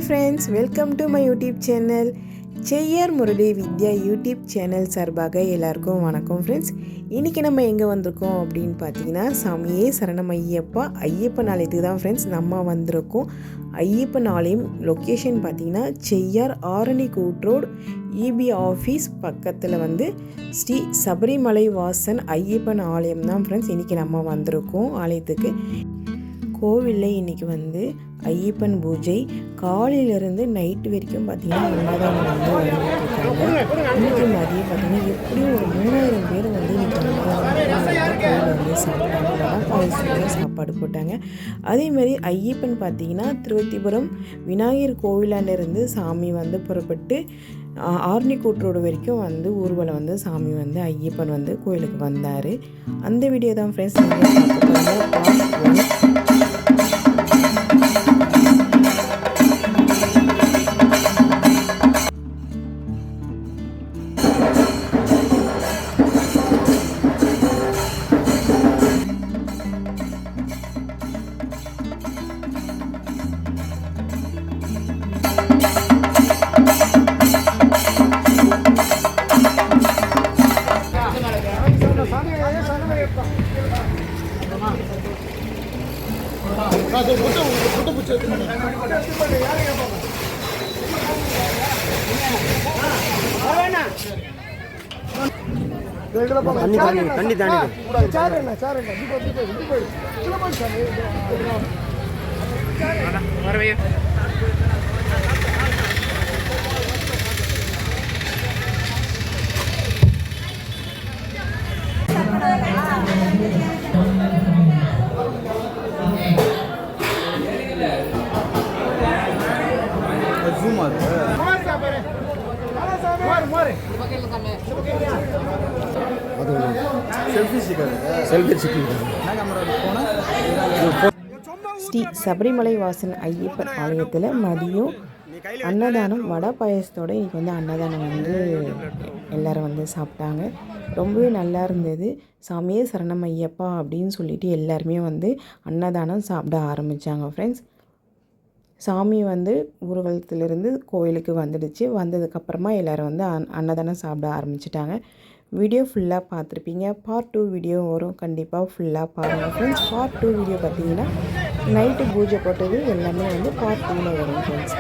Hi friends, welcome to my YouTube channel. Cheyyar Murali Vidya YouTube channel சார்பாக எல்லாருக்கும் வணக்கம் friends. இன்றைக்கி நம்ம எங்கே வந்திருக்கோம் அப்படின்னு பார்த்தீங்கன்னா, சாமியே சரணம் ஐயப்பன் ஆலயத்துக்கு தான் ஃப்ரெண்ட்ஸ் நம்ம வந்திருக்கோம். ஐயப்பன் ஆலயம் லொக்கேஷன் பார்த்தீங்கன்னா செய்யார் ஆரணி கூட் ரோடு இபி ஆஃபீஸ் பக்கத்தில் ஸ்ரீ சபரிமலை வாசன் ஐயப்பன் ஆலயம் தான் ஃப்ரெண்ட்ஸ் இன்றைக்கி நம்ம வந்திருக்கோம் ஆலயத்துக்கு. கோவிலில் இன்றைக்கி ஐயப்பன் பூஜை காலையிலேருந்து நைட்டு வரைக்கும் பார்த்திங்கன்னா அன்னதானம் வந்துட்டுருக்காங்க. இன்றைக்கி மதியம் பார்த்திங்கன்னா எப்படியும் ஒரு 3000 பேர் இன்றைக்கி அன்னதானம் சாப்பிட்டாங்க. சாப்பாடு போட்டாங்க. அதேமாதிரி ஐயப்பன் பார்த்திங்கன்னா திருவத்திபுரம் விநாயகர் கோவிலாண்டிருந்து சாமி புறப்பட்டு ஆரணி கூட் ரோடு வரைக்கும் ஊர்வலம் சாமி ஐயப்பன் கோயிலுக்கு வந்தார். அந்த வீடியோ தான் ஃப்ரெண்ட்ஸ் ஸ்ரீ சபரிமலை வாசன் ஐயப்பன் ஆலயத்தில் மதியம் அன்னதானம் வடை பாயசத்தோடு இன்றைக்கி அன்னதானம் எல்லோரும் சாப்பிட்டாங்க. ரொம்பவே நல்லா இருந்தது. சாமியே சரணம் ஐயப்பா அப்படின்னு சொல்லிட்டு எல்லாருமே அன்னதானம் சாப்பிட ஆரம்பித்தாங்க ஃப்ரெண்ட்ஸ். சாமி ஊர்வலத்திலிருந்து கோயிலுக்கு வந்துடுச்சு. வந்ததுக்கப்புறமா எல்லோரும் அன்னதானம் சாப்பிட ஆரம்பிச்சிட்டாங்க. வீடியோ ஃபுல்லாக பார்த்துருப்பீங்க. பார்ட் 2 வீடியோ வரும், கண்டிப்பாக ஃபுல்லாக பாருங்கள் ஃப்ரெண்ட்ஸ். பார்ட் 2 வீடியோ பார்த்தீங்கன்னா நைட்டு பூஜை போட்டது எல்லாமே பார்ட் 2ல் வரும் ஃப்ரெண்ட்ஸ்.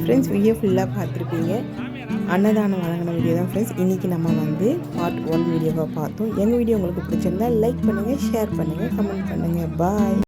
ஃப்ரெண்ட்ஸ் வீடியோ ஃபுல்லாக பார்த்துருப்பீங்க. அன்னதானம் வழங்கின வீடியோ தான் ஃப்ரெண்ட்ஸ் இன்றைக்கி நம்ம வந்து பார்ட் 1 வீடியோவாக பார்த்தோம். எங்கள் வீடியோ உங்களுக்கு பிடிச்சிருந்தா லைக் பண்ணுங்கள், ஷேர் பண்ணுங்கள், கமெண்ட் பண்ணுங்கள். பாய்.